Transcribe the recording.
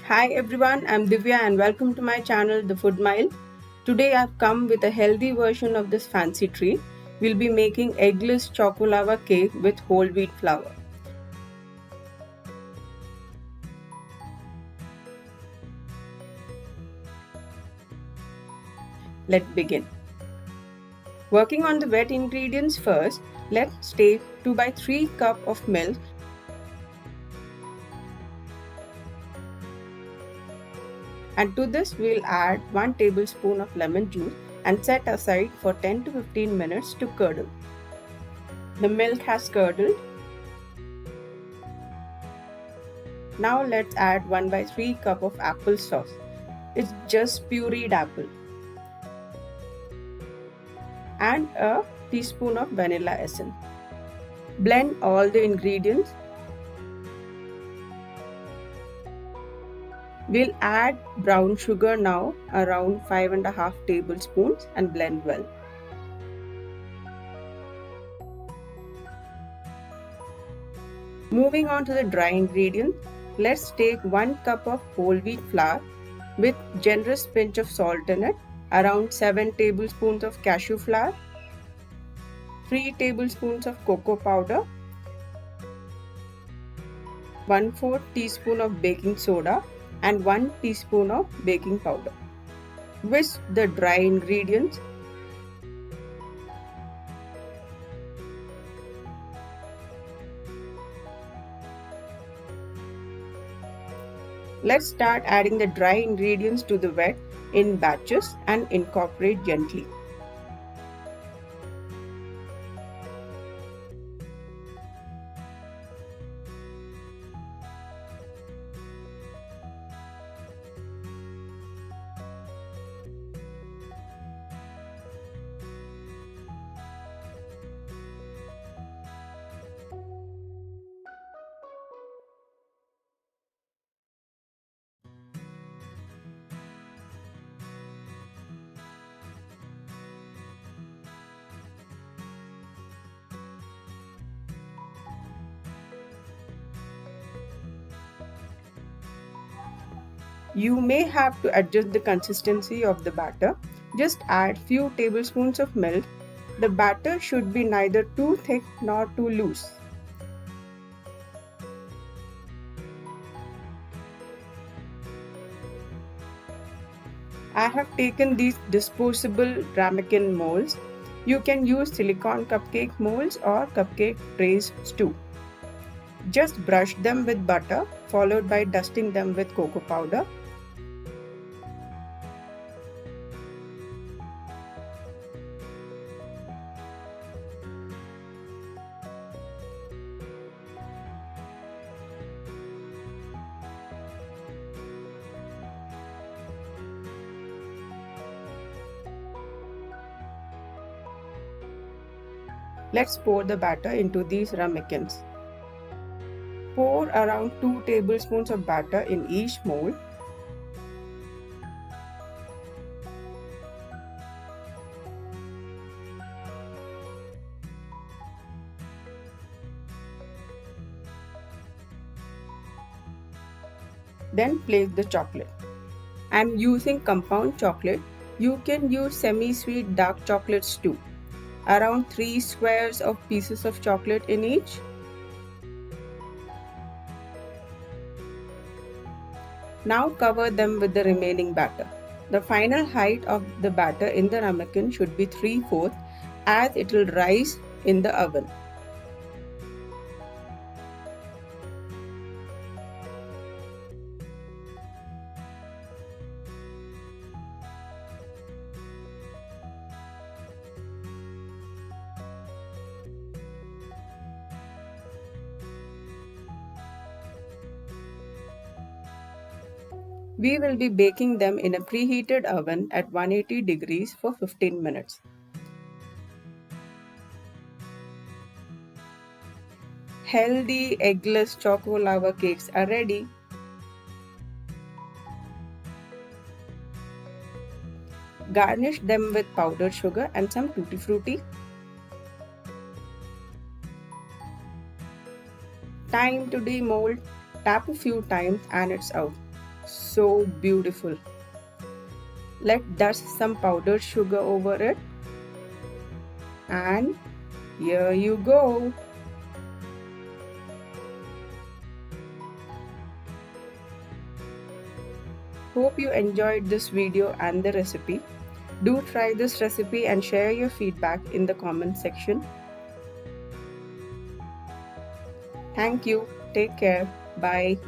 Hi everyone, I'm Divya and welcome to my channel The Food Mile. Today I've come with a healthy version of this fancy treat. We'll be making eggless chocolava cake with whole wheat flour. Let's begin. Working on the wet ingredients first, let's take 2 by 3 cup of milk. And to this we'll add 1 tablespoon of lemon juice and set aside for 10 to 15 minutes to curdle. The milk has curdled. Now let's add 1 by 3 cup of apple sauce. It's just pureed apple. And a teaspoon of vanilla essence. Blend all the ingredients. We'll add brown sugar now, around 5.5 tablespoons, and blend well. Moving on to the dry ingredients, let's take 1 cup of whole wheat flour with generous pinch of salt in it, around 7 tablespoons of cashew flour, 3 tablespoons of cocoa powder, 1/4 teaspoon of baking soda and 1 teaspoon of baking powder. Whisk the dry ingredients. Let's start adding the dry ingredients to the wet in batches and incorporate gently. You may have to adjust the consistency of the batter. Just add few tablespoons of milk. The batter should be neither too thick nor too loose. I have taken these disposable ramekin molds. You can use silicone cupcake molds or cupcake trays too. Just brush them with butter, followed by dusting them with cocoa powder. Let's pour the batter into these ramekins. Pour around 2 tablespoons of batter in each mold. Then place the chocolate. I am using compound chocolate. You can use semi-sweet dark chocolates too. Around 3 squares of pieces of chocolate in each. Now cover them with the remaining batter. The final height of the batter in the ramekin should be 3/4 as it will rise in the oven. We will be baking them in a preheated oven at 180 degrees for 15 minutes. Healthy eggless chocolava cakes are ready. Garnish them with powdered sugar and some tutti frutti. Time to demold. Tap a few times and it's out. So beautiful. Let's dust some powdered sugar over it. And here you go. Hope you enjoyed this video and the recipe. Do try this recipe and share your feedback in the comment section. Thank you. Take care. Bye.